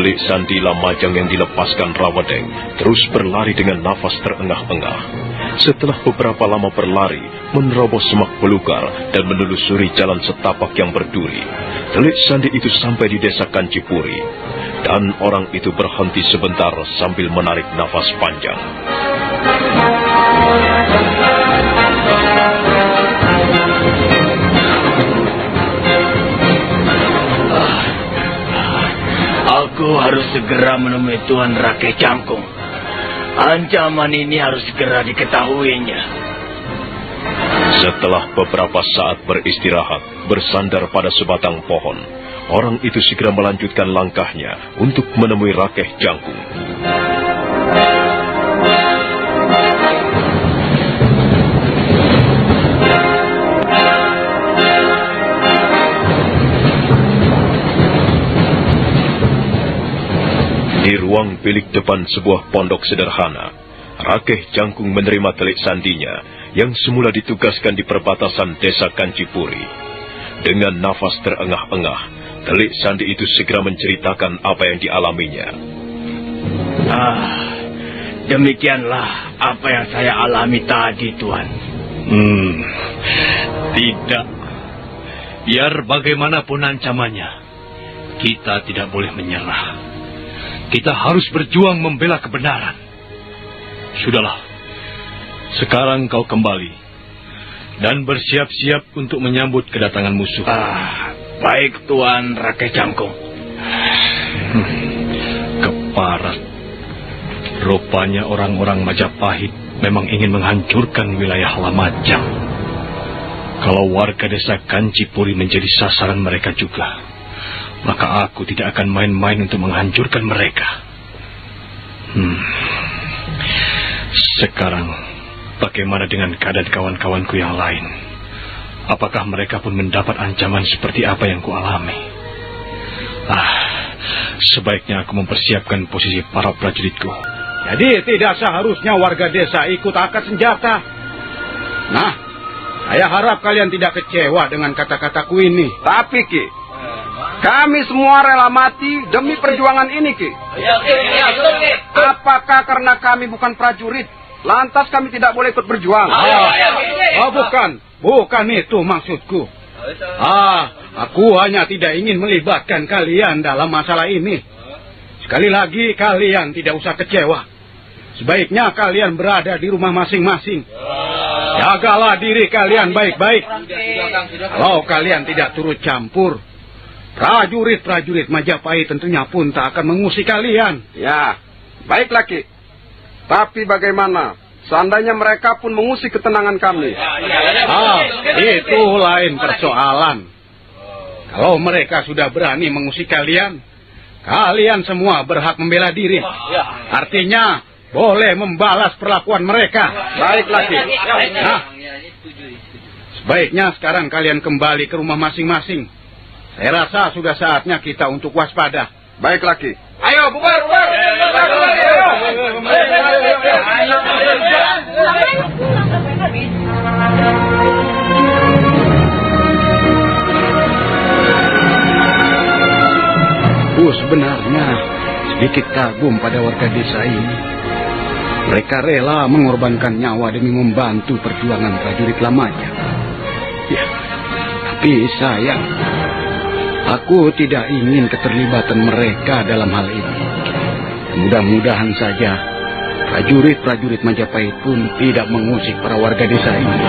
Telik Sandi Lamajang yang dilepaskan Rawedeng terus berlari dengan nafas terengah-engah. Setelah beberapa lama berlari, menerobos semak belukar dan menelusuri jalan setapak yang berduri, Telik Sandi itu sampai di desa Kancipuri. Dan orang itu berhenti sebentar sambil menarik nafas panjang. Aku harus segera menemui Tuan Rakai Jangkung. Ancaman ini harus segera diketahuinya. Setelah beberapa saat beristirahat, bersandar pada sebatang pohon, orang itu segera melanjutkan langkahnya untuk menemui Rakeh Jangkung. Di ruang bilik depan sebuah pondok sederhana, Rakeh Jangkung menerima Telik Sandinya yang semula ditugaskan di perbatasan desa Kancipuri. Dengan nafas terengah-engah, Telik Sandi itu segera menceritakan apa yang dialaminya. Demikianlah apa yang saya alami tadi, Tuan. Tidak. Biar bagaimanapun ancamannya, kita tidak boleh menyerah. Kita harus berjuang membela kebenaran. Sudahlah, sekarang kau kembali dan bersiap-siap untuk menyambut kedatangan musuh. Baik, Tuan Rakai Jangkung. Keparat. Rupanya orang-orang Majapahit memang ingin menghancurkan wilayah Lamajang. Kalau warga desa Kancipuri menjadi sasaran mereka juga, maka aku tidak akan main-main untuk menghancurkan mereka. Sekarang, bagaimana dengan keadaan kawan-kawanku yang lain? Apakah mereka pun mendapat ancaman seperti apa yang kualami? Sebaiknya aku mempersiapkan posisi para prajuritku. Jadi tidak seharusnya warga desa ikut angkat senjata. Nah, saya harap kalian tidak kecewa dengan kata-kataku ini. Tapi, Ki, kami semua rela mati demi perjuangan ini, Ki. Apakah karena kami bukan prajurit, lantas kami tidak boleh ikut berjuang? Bukan itu maksudku. Aku hanya tidak ingin melibatkan kalian dalam masalah ini. Sekali lagi, kalian tidak usah kecewa. Sebaiknya kalian berada di rumah masing-masing. Jagalah diri kalian baik-baik. Kalau kalian tidak turut campur, prajurit-prajurit Majapahit tentunya pun tak akan mengusik kalian. Ya, baiklah, Ki. Tapi bagaimana seandainya mereka pun mengusik ketenangan kami? Itu lain persoalan. Kalau mereka sudah berani mengusik kalian, kalian semua berhak membela diri. Artinya, boleh membalas perlakuan mereka. Baiklah, Ki. Sebaiknya sekarang kalian kembali ke rumah masing-masing. Saya rasa sudah saatnya kita untuk waspada. Baiklah, Ki. Ayo, bubar. Sebenarnya sedikit kagum pada warga desa ini. Mereka rela mengorbankan nyawa demi membantu perjuangan prajurit lamanya. Ya, tapi sayang, aku tidak ingin keterlibatan mereka dalam hal ini. Mudah-mudahan saja prajurit-prajurit Majapahit pun tidak mengusik para warga desa ini.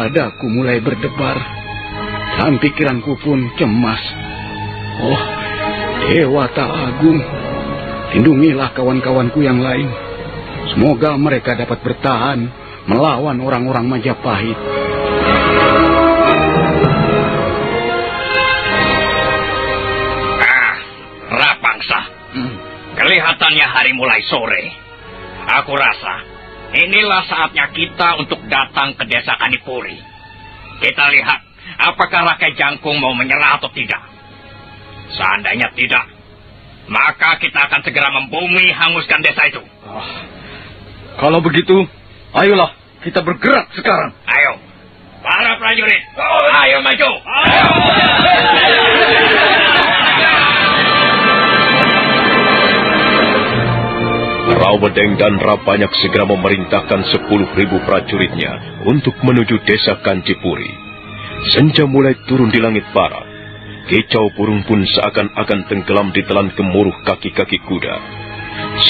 Dadaku mulai berdebar dan pikiranku pun cemas. Dewata Agung, lindungilah kawan-kawanku yang lain. Semoga mereka dapat bertahan melawan orang-orang Majapahit. Rapangsa, kelihatannya hari mulai sore. Aku rasa inilah saatnya kita untuk datang ke desa Kanipuri. Kita lihat apakah Rakai Jangkung mau menyerah atau tidak. Seandainya tidak, maka kita akan segera membumi hanguskan desa itu. Kalau begitu, ayolah kita bergerak sekarang. Ayo. Para prajurit, ayo maju. Rawedeng dan Rapanyak segera memerintahkan 10.000 prajuritnya untuk menuju desa Kancipuri. Senja mulai turun di langit barat. Kicau burung pun seakan-akan tenggelam di telan gemuruh kaki-kaki kuda.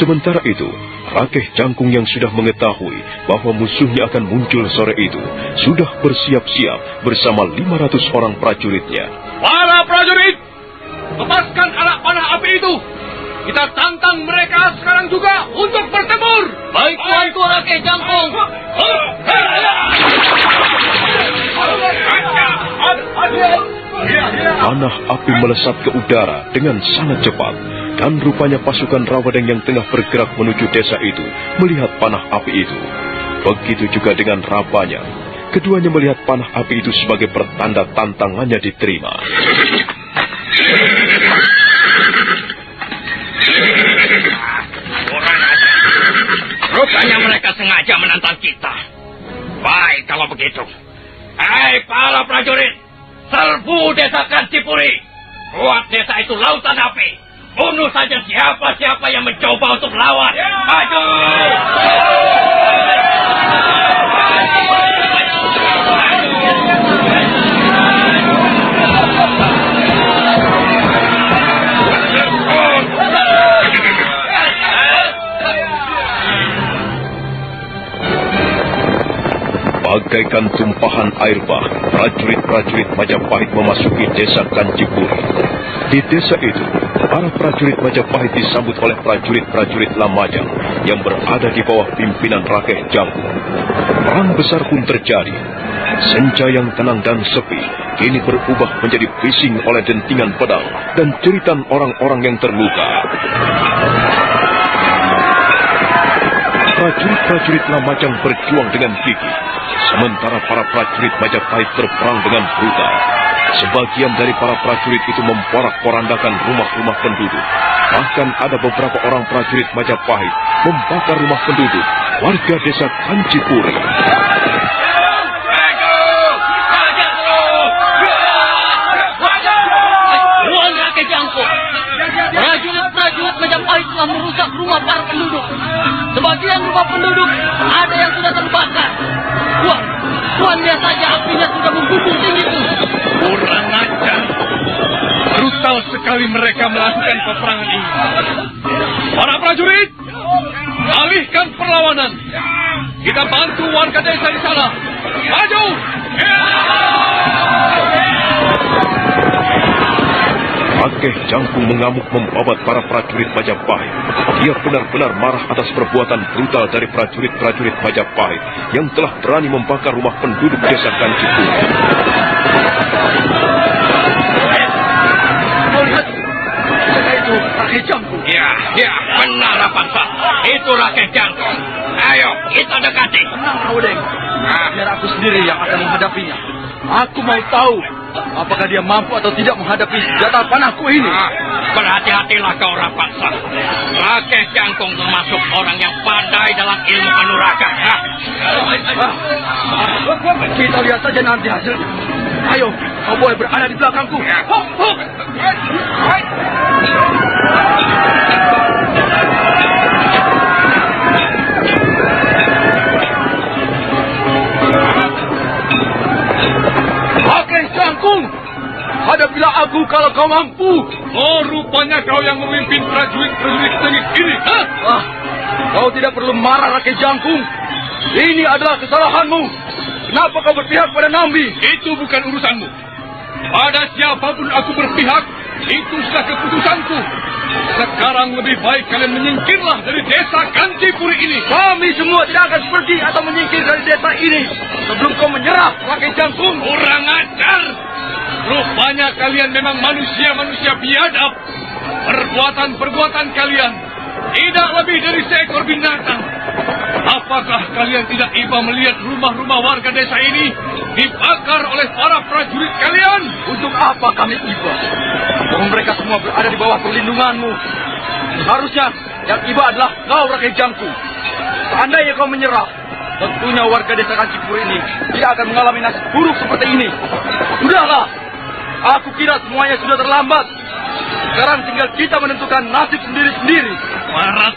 Sementara itu, Rakeh Jangkung yang sudah mengetahui bahwa musuhnya akan muncul sore itu, sudah bersiap-siap bersama 500 orang prajuritnya. Para prajurit, lepaskan anak panah api itu. Kita tantang mereka sekarang juga untuk bertempur. Baik, Tuanku Rakeh Jangkung. Panah api melesat ke udara dengan sangat cepat, dan rupanya pasukan Rawedeng yang tengah bergerak menuju desa itu melihat panah api itu. Begitu juga dengan Rapanyak. Keduanya melihat panah api itu sebagai pertanda tantangannya diterima. Kurang ajar. Rupanya mereka sengaja menantang kita. Baik kalau begitu. Hai para prajurit, serbu desa Kancipuri. Buat desa itu lautan api. Bunuh saja siapa-siapa yang mencoba untuk melawan. Maju! Bagaikan tumpahan air bah, prajurit-prajurit Majapahit memasuki desa Kancipuri. Di desa itu, para prajurit Majapahit disambut oleh prajurit-prajurit Lamajang yang berada di bawah pimpinan Rakeh Jangkung. Perang besar pun terjadi. Senja yang tenang dan sepi kini berubah menjadi bising oleh dentingan pedang dan jeritan orang-orang yang terluka. Prajurit-prajurit Lamajang berjuang dengan gigih, sementara para prajurit Majapahit berperang dengan brutal. Sebagian dari para prajurit itu memporak-porandakan rumah-rumah penduduk. Bahkan ada beberapa orang prajurit Majapahit membakar rumah penduduk, warga desa Kancipuri. Tuan Rakeh Jangkung, prajurit-prajurit Majapahit telah merusak rumah para penduduk. Sebagian rumah penduduk ada yang sudah terbakar. Tuan lihat saja apinya sudah membumbung tinggi itu. Kurang ajar. Brutal sekali mereka melakukan peperangan ini. Para prajurit, alihkan perlawanan. Kita bantu warga desa di sana. Maju! Rakeh Jangkung mengamuk membabat para prajurit Majapahit. Dia benar-benar marah atas perbuatan brutal dari prajurit-prajurit Majapahit yang telah berani membakar rumah penduduk desa Kancipuri. Itu Rakeh Jangkung. Ya, benar Rapangsa. Itu Rakeh Jangkung. Ayo, kita dekati. Tenang, Rawedeng. Biar aku sendiri yang akan menghadapinya. Aku mau tahu apakah dia mampu atau tidak menghadapi senjata panahku ini. Berhati-hatilah kau Rapangsa. Rakeh Jangkung termasuk orang yang pandai dalam ilmu kanuragan. Kita lihat saja nanti hasilnya. Ayo, kau boleh berada di belakangku. Rakeh Jangkung, hadapilah aku kalau kau mampu. Oh, rupanya kau yang memimpin prajurit-prajurit sengit ini. Kau tidak perlu marah, Rakeh Jangkung. Ini adalah kesalahanmu. Kenapa kau berpihak pada Nambi? Itu bukan urusanmu. Pada siapapun aku berpihak, itu sudah keputusanku. Sekarang lebih baik kalian menyingkirlah dari desa Kancipuri ini. Kami semua tidak akan pergi atau menyingkir dari desa ini sebelum kau menyerah, Rakeh Jangkung. Kurang ajar. Rupanya kalian memang manusia-manusia biadab. Perbuatan-perbuatan kalian tidak lebih dari seekor binatang. Apakah kalian tidak iba melihat rumah-rumah warga desa ini dibakar oleh para prajurit kalian? Untuk apa kami iba? Bahwa mereka semua berada di bawah perlindunganmu. Seharusnya yang iba adalah kau, Rakeh Jangkung. Seandainya kau menyerah, tentunya warga desa Kancipuri ini tidak akan mengalami nasib buruk seperti ini. Sudahlah, aku kira semuanya sudah terlambat. Sekarang tinggal kita menentukan nasib sendiri-sendiri. Barat,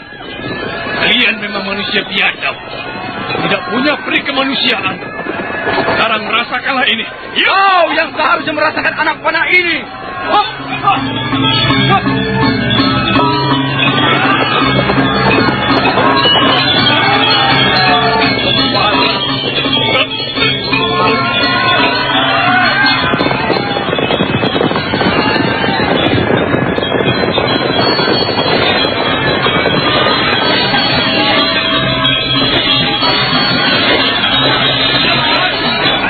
kalian memang manusia biadab, tidak punya peri kemanusiaan. Sekarang rasakanlah ini. Kau yang seharusnya merasakan anak panah ini.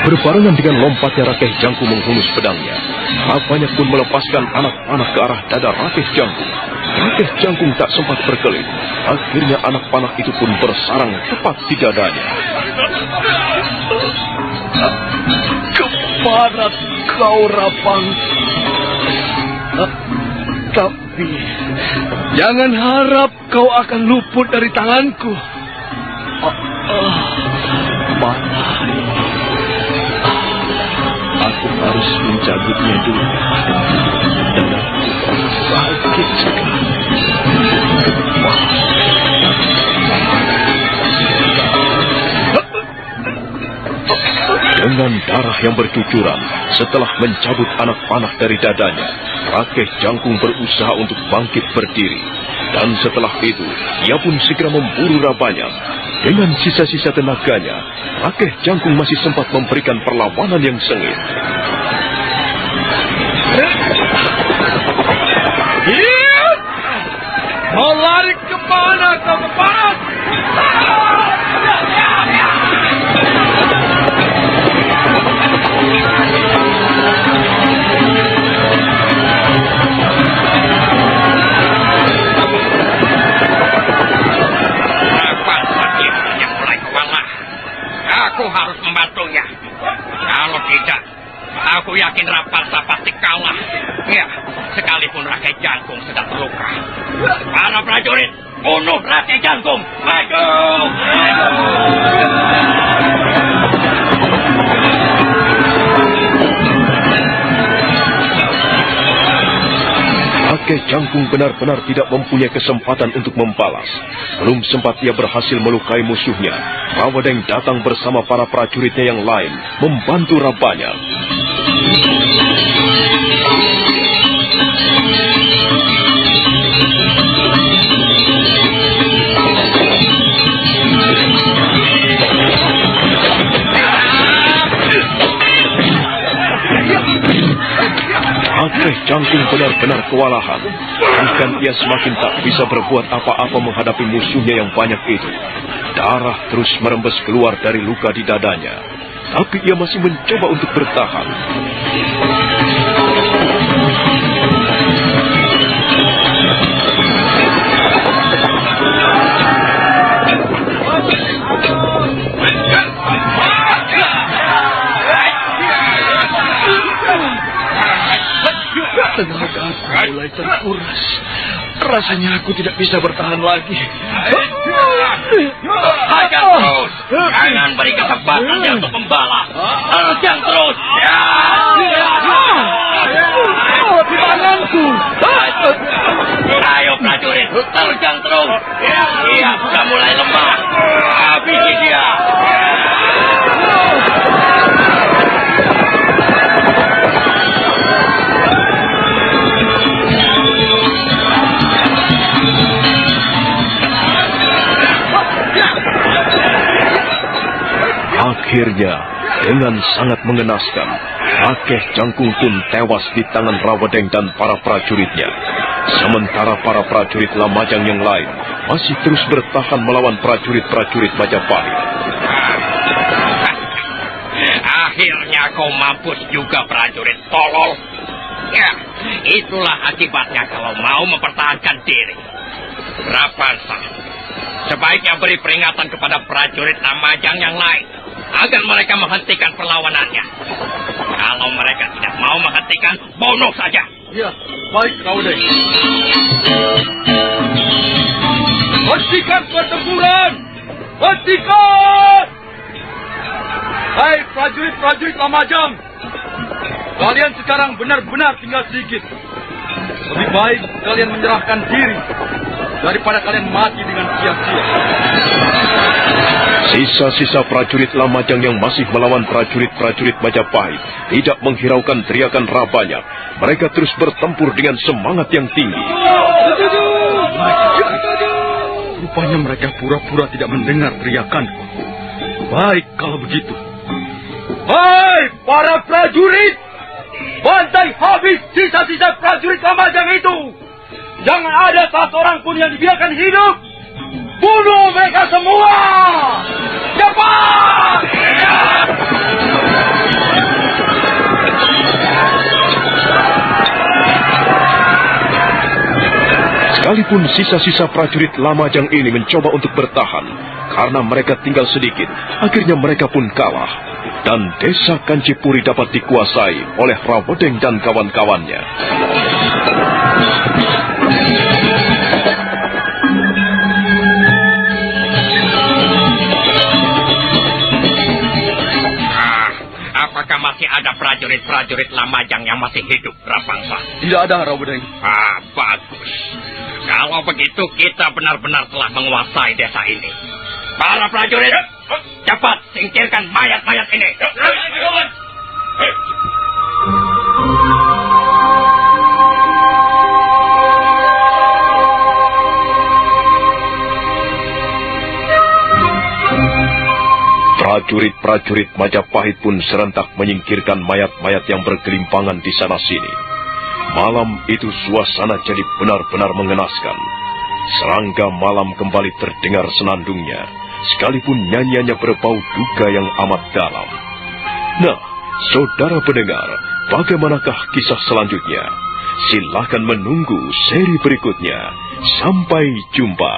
Berbarengan dengan lompatnya Rakeh Jangkung menghunus pedangnya, Rapanya pun melepaskan anak-anak ke arah dada Rakeh Jangkung. Rakeh Jangkung tak sempat berkelit. Akhirnya anak panah itu pun bersarang tepat di dadanya. Keparat kau, Rapang. Tapi jangan harap kau akan luput dari tanganku. Panah. Aku harus mencabutnya dulu. Dan aku sakit sekali. Dengan darah yang bercucuran, setelah mencabut anak panah dari dadanya, Rakeh Jangkung berusaha untuk bangkit berdiri. Dan setelah itu, ia pun segera memburu Rabanya. Dengan sisa-sisa tenaganya, Rakeh Jangkung masih sempat memberikan perlawanan yang sengit. Mau lari kemana kau, Keparat? Aku harus membantunya. Kalau tidak, aku yakin Raparsa pasti kalah. Ya, sekalipun Rakeh Jangkung sedang terluka. Para prajurit, bunuh Rakeh Jangkung. Maju! Rakeh Jangkung benar-benar tidak mempunyai kesempatan untuk membalas. Belum sempat ia berhasil melukai musuhnya, Rawadeng datang bersama para prajuritnya yang lain, membantu Rabanya. Rakeh Jangkung benar-benar kewalahan. Bahkan ia semakin tak bisa berbuat apa-apa menghadapi musuhnya yang banyak itu. Darah terus merembes keluar dari luka di dadanya. Tapi ia masih mencoba untuk bertahan. Tenaga aku mulai terkuras. Rasanya aku tidak bisa bertahan lagi. Hajar terus. Jangan beri kesempatan dia untuk membalas. Terjang terus. Di tanganku. Ayo prajurit, terjang terus. Dia sudah mulai lemah. Habisi dia. Akhirnya, dengan sangat mengenaskan, Rakeh Jangkung pun tewas di tangan Rawadeng dan para prajuritnya. Sementara para prajurit Lamajang yang lain masih terus bertahan melawan prajurit-prajurit Majapahit. Akhirnya kau mampus juga, prajurit tolol. Ya, itulah akibatnya kalau mau mempertahankan diri. Raparsa, sebaiknya beri peringatan kepada prajurit Lamajang yang lain agar mereka menghentikan perlawanannya. Kalau mereka tidak mau menghentikan, bunuh saja. Ya, baik, Rawadeng. Hentikan pertempuran! Hentikan! Hai prajurit-prajurit Lamajang, kalian sekarang benar-benar tinggal sedikit. Lebih baik kalian menyerahkan diri daripada kalian mati dengan sia-sia. Sisa-sisa prajurit Lamajang yang masih melawan prajurit-prajurit Majapahit tidak menghiraukan teriakan Rabanyak. Mereka terus bertempur dengan semangat yang tinggi. Rupanya mereka pura-pura tidak mendengar teriakanku. Baik kalau begitu. Hai para prajurit, bantai habis sisa-sisa prajurit Lamajang itu. Jangan ada satu orang pun yang dibiarkan hidup. Bunuh mereka semua! Cepat! Sekalipun sisa-sisa prajurit Lamajang ini mencoba untuk bertahan, karena mereka tinggal sedikit, akhirnya mereka pun kalah. Dan desa Kancipuri dapat dikuasai oleh Rawedeng dan kawan-kawannya. Apakah masih ada prajurit-prajurit Lamajang yang masih hidup, Rapangsa? Tidak ada, Rawedeng. Bagus. Kalau begitu kita benar-benar telah menguasai desa ini. Para prajurit, cepat singkirkan mayat-mayat ini. Prajurit-prajurit Majapahit pun serentak menyingkirkan mayat-mayat yang bergelimpangan di sana-sini. Malam itu suasana jadi benar-benar mengenaskan. Serangga malam kembali terdengar senandungnya, sekalipun nyanyiannya berbau duka yang amat dalam. Nah, saudara pendengar, bagaimanakah kisah selanjutnya? Silakan menunggu seri berikutnya. Sampai jumpa.